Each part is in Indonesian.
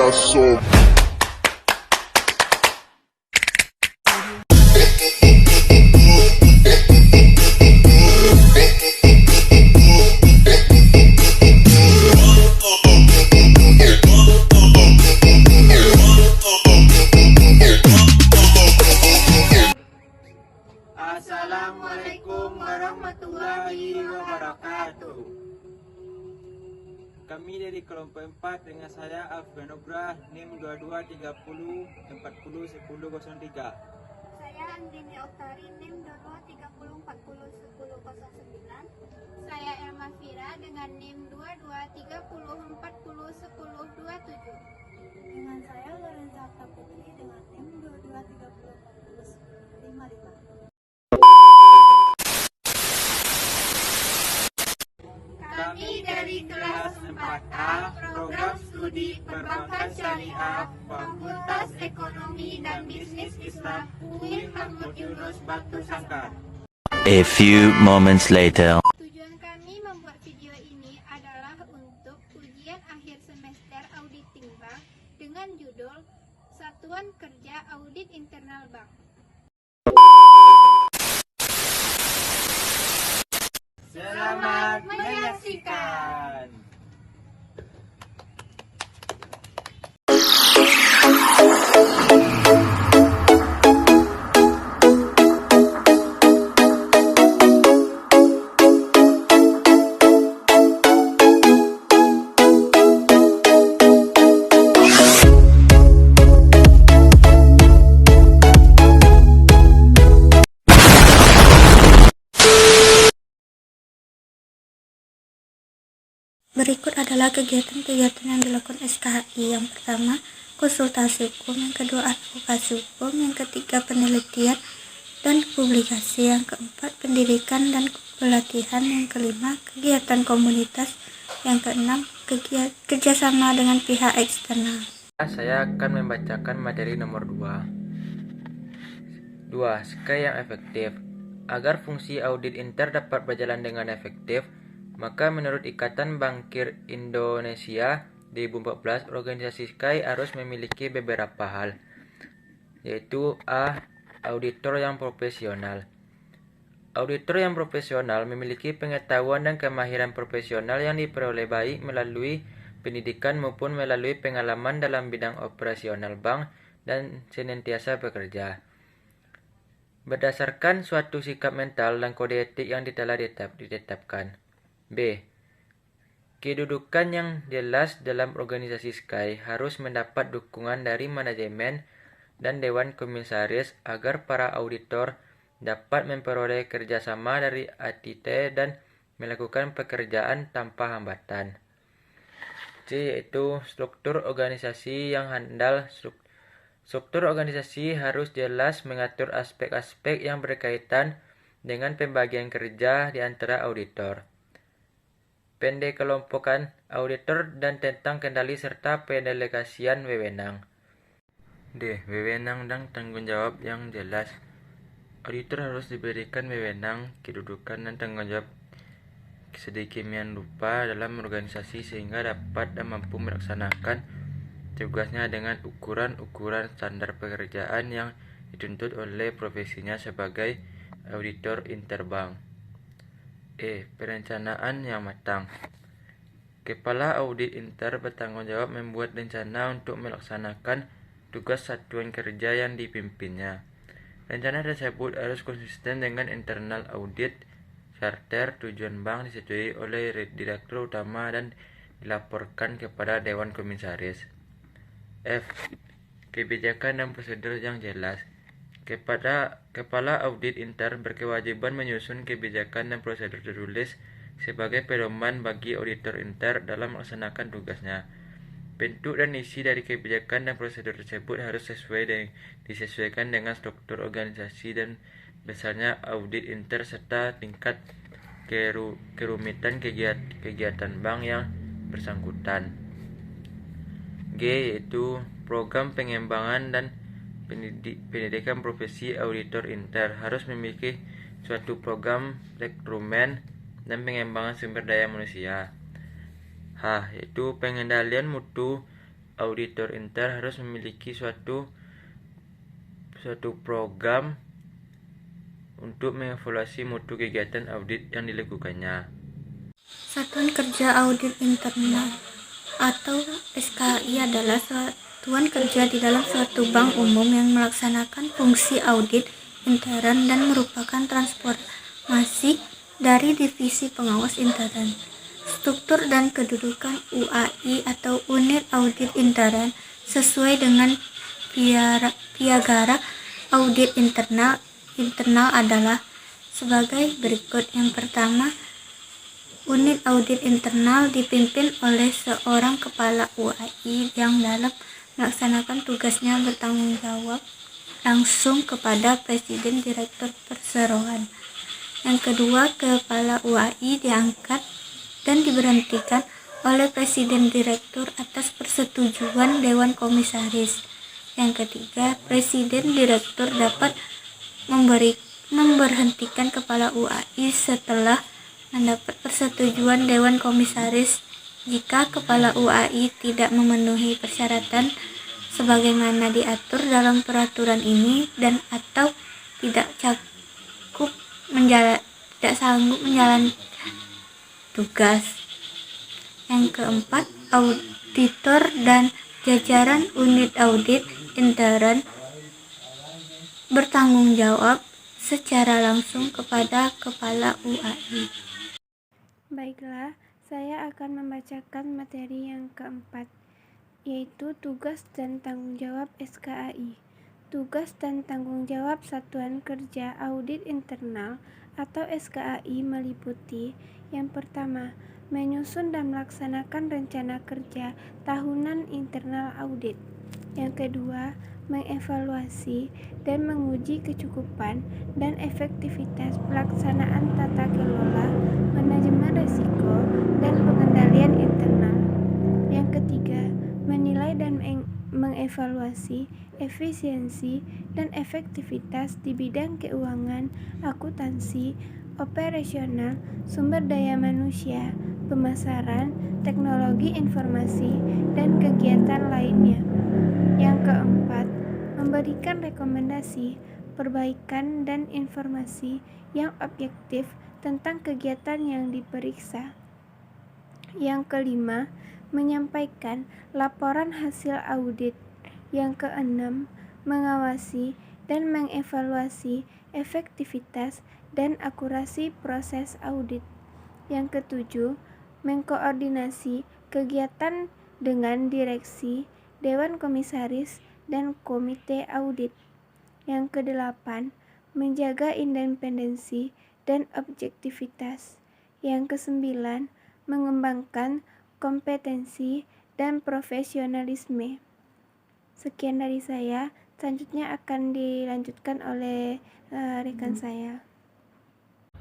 so. Assalamualaikum warahmatullahi wabarakatuh. Kami dari kelompok 4 dengan saya Alfianugrah NIM 2230 401003. Saya Andini Oktari NIM 2230401009. Saya Elma Fira dengan NIM 2230401027. Dengan saya Lorenza Putri dengan NIM 22304055. Kami dari kelas 4A Program Studi Perbankan Syariah Fakultas Ekonomi dan Bisnis Islam UIN Mahmud Yunus Batu Sangkar. A few moments later. Tujuan kami membuat video ini adalah untuk ujian akhir semester auditing bank dengan judul Satuan Kerja Audit Internal Bank. Selamat menyaksikan. Berikut adalah kegiatan-kegiatan yang dilakukan SKHI. Yang pertama, konsultasi hukum. Yang kedua, advokasi hukum. Yang ketiga, penelitian dan publikasi. Yang keempat, pendidikan dan pelatihan. Yang kelima, kegiatan komunitas. Yang keenam, kerjasama dengan pihak eksternal. Saya akan membacakan materi nomor 2. 2. Sky yang efektif. Agar fungsi audit inter dapat berjalan dengan efektif, maka menurut Ikatan Bankir Indonesia 2014, organisasi Sky harus memiliki beberapa hal, yaitu A. Auditor yang profesional. Auditor yang profesional memiliki pengetahuan dan kemahiran profesional yang diperoleh baik melalui pendidikan maupun melalui pengalaman dalam bidang operasional bank dan senantiasa bekerja berdasarkan suatu sikap mental dan kode etik yang telah ditetapkan. B. Kedudukan yang jelas dalam organisasi Sky harus mendapat dukungan dari manajemen dan Dewan Komisaris agar para auditor dapat memperoleh kerjasama dari ATT dan melakukan pekerjaan tanpa hambatan. C. Yaitu struktur organisasi yang handal. Struktur organisasi harus jelas mengatur aspek-aspek yang berkaitan dengan pembagian kerja di antara auditor, pendekelompokan auditor dan tentang kendali serta pendelegasian wewenang. D. Wewenang dan tanggung jawab yang jelas. Auditor harus diberikan wewenang, kedudukan dan tanggung jawab sedemikian rupa dalam organisasi sehingga dapat dan mampu melaksanakan tugasnya dengan ukuran-ukuran standar pekerjaan yang dituntut oleh profesinya sebagai auditor interbank. E. Perencanaan yang matang. Kepala audit inter bertanggung jawab membuat rencana untuk melaksanakan tugas satuan kerja yang dipimpinnya. Rencana tersebut harus konsisten dengan internal audit, charter, tujuan bank disetujui oleh direktur utama dan dilaporkan kepada Dewan Komisaris. F. Kebijakan dan prosedur yang jelas. Kepala audit inter berkewajiban menyusun kebijakan dan prosedur tertulis sebagai pedoman bagi auditor inter dalam melaksanakan tugasnya. Bentuk dan isi dari kebijakan dan prosedur tersebut harus disesuaikan dengan struktur organisasi dan besarnya audit inter serta tingkat kerumitan kegiatan bank yang bersangkutan. G. Yaitu program pengembangan dan pendidikan profesi auditor inter harus memiliki suatu program rekrutmen dan pengembangan sumber daya manusia. H. Yaitu pengendalian mutu auditor intern harus memiliki suatu program untuk mengevaluasi mutu kegiatan audit yang dilakukannya. Satuan Kerja Audit Internal atau SKAI adalah satuan kerja di dalam suatu bank umum yang melaksanakan fungsi audit intern dan merupakan transformasi dari divisi pengawas intern. Struktur dan kedudukan UAI atau Unit Audit Intern sesuai dengan Piagara Audit Internal adalah sebagai berikut. Yang pertama, Unit Audit Internal dipimpin oleh seorang kepala UAI yang dalam melaksanakan tugasnya bertanggung jawab langsung kepada Presiden Direktur Perseroan. Yang kedua, kepala UAI diangkat dan diberhentikan oleh Presiden Direktur atas persetujuan Dewan Komisaris. Yang ketiga, Presiden Direktur dapat memberhentikan kepala UAI setelah mendapat persetujuan Dewan Komisaris jika kepala UAI tidak memenuhi persyaratan sebagaimana diatur dalam peraturan ini dan atau tidak sanggup menjalankan tugas. Yang keempat, auditor dan jajaran unit audit intern bertanggung jawab secara langsung kepada kepala UAI. Baiklah, saya akan membacakan materi yang keempat, yaitu tugas dan tanggung jawab SKAI. Tugas dan tanggung jawab Satuan Kerja Audit Internal atau SKAI meliputi: yang pertama, menyusun dan melaksanakan rencana kerja tahunan internal audit. Yang kedua, mengevaluasi dan menguji kecukupan dan efektivitas pelaksanaan tata kelola, manajemen risiko, dan pengendalian internal. Yang ketiga, menilai dan mengevaluasi efisiensi dan efektivitas di bidang keuangan, akuntansi, operasional, sumber daya manusia, pemasaran, teknologi informasi, dan kegiatan lainnya. Yang keempat, memberikan rekomendasi, perbaikan, dan informasi yang objektif tentang kegiatan yang diperiksa. Yang kelima, menyampaikan laporan hasil audit. Yang keenam, mengawasi dan mengevaluasi efektivitas dan akurasi proses audit. Yang ketujuh, mengkoordinasi kegiatan dengan direksi, Dewan Komisaris, dan Komite Audit. Yang kedelapan, menjaga independensi dan objektivitas. Yang kesembilan, mengembangkan kompetensi dan profesionalisme. Sekian dari saya, selanjutnya akan dilanjutkan oleh rekan saya.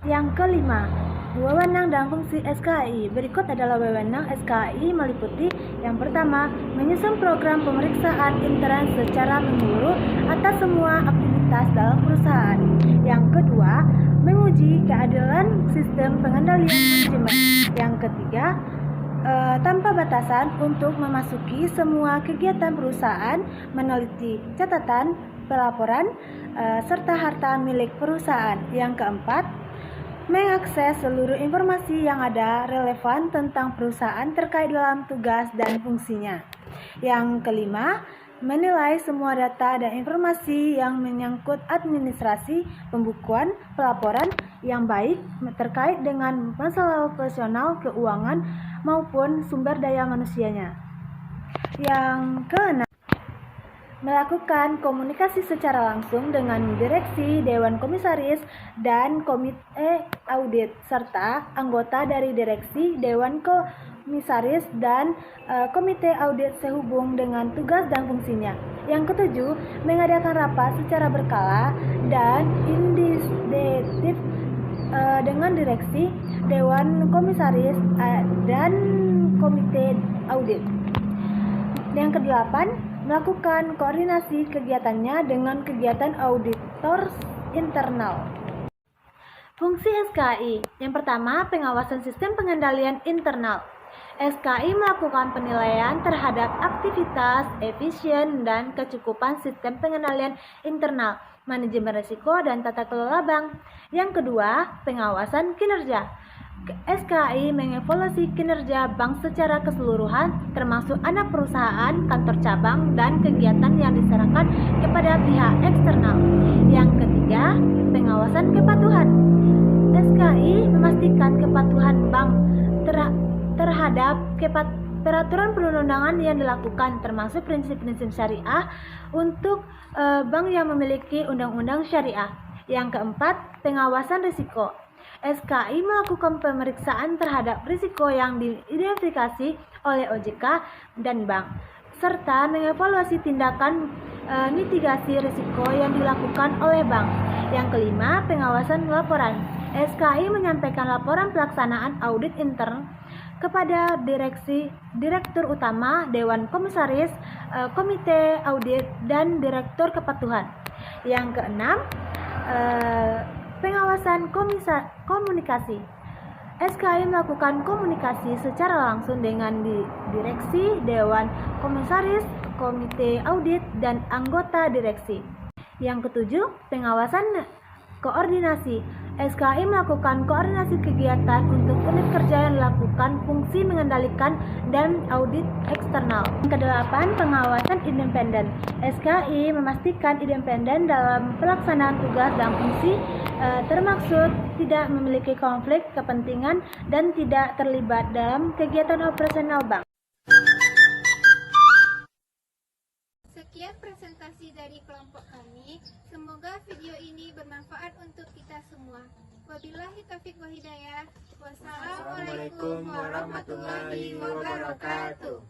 Yang kelima, wewenang dan fungsi SKAI. Berikut adalah wewenang SKAI meliputi: yang pertama, menyusun program pemeriksaan intern secara menyeluruh atas semua aktivitas dalam perusahaan. Yang kedua, menguji keadilan sistem pengendalian manajemen. Yang ketiga, tanpa batasan untuk memasuki semua kegiatan perusahaan, meneliti catatan, pelaporan, serta harta milik perusahaan. Yang keempat, mengakses seluruh informasi yang ada relevan tentang perusahaan terkait dalam tugas dan fungsinya. Yang kelima, menilai semua data dan informasi yang menyangkut administrasi, pembukuan, pelaporan yang baik terkait dengan masalah operasional keuangan maupun sumber daya manusianya. Yang keenam, melakukan komunikasi secara langsung dengan direksi, Dewan Komisaris, dan Komite Audit, serta anggota dari direksi, Dewan Komisaris, dan Komite Audit sehubung dengan tugas dan fungsinya. Yang ketujuh, mengadakan rapat secara berkala dan indikatif dengan direksi, Dewan Komisaris, dan Komite Audit. Yang kedelapan, melakukan koordinasi kegiatannya dengan kegiatan auditor internal. Fungsi SKAI. Yang pertama, pengawasan sistem pengendalian internal. SKI melakukan penilaian terhadap aktivitas, efisien, dan kecukupan sistem pengendalian internal, manajemen risiko, dan tata kelola bank. Yang kedua, pengawasan kinerja. SKI mengevaluasi kinerja bank secara keseluruhan, termasuk anak perusahaan, kantor cabang, dan kegiatan yang diserahkan kepada pihak eksternal. Yang ketiga, pengawasan kepatuhan. SKI memastikan kepatuhan bank terhadap peraturan perundang-undangan yang dilakukan, termasuk prinsip-prinsip syariah untuk bank yang memiliki undang-undang syariah. Yang keempat, pengawasan risiko. SKI melakukan pemeriksaan terhadap risiko yang diidentifikasi oleh OJK dan bank, serta mengevaluasi tindakan mitigasi risiko yang dilakukan oleh bank. Yang kelima, pengawasan laporan. SKI menyampaikan laporan pelaksanaan audit intern kepada direktur utama, dewan komisaris, komite audit, dan direktur kepatuhan. Yang keenam, pengawasan komunikasi. SKI melakukan komunikasi secara langsung dengan direksi, dewan komisaris, komite audit, dan anggota direksi. Yang ketujuh, pengawasan koordinasi. SKI melakukan koordinasi kegiatan untuk unit kerja yang dilakukan fungsi mengendalikan dan audit eksternal. Yang kedelapan, pengawasan independen. SKI memastikan independen dalam pelaksanaan tugas dan fungsi, termaksud tidak memiliki konflik kepentingan dan tidak terlibat dalam kegiatan operasional bank. Sekian presentasi dari kelompok kami. Semoga video ini bermanfaat untuk kita semua. Wabillahi taufiq wa hidayah. Wassalamualaikum warahmatullahi wabarakatuh.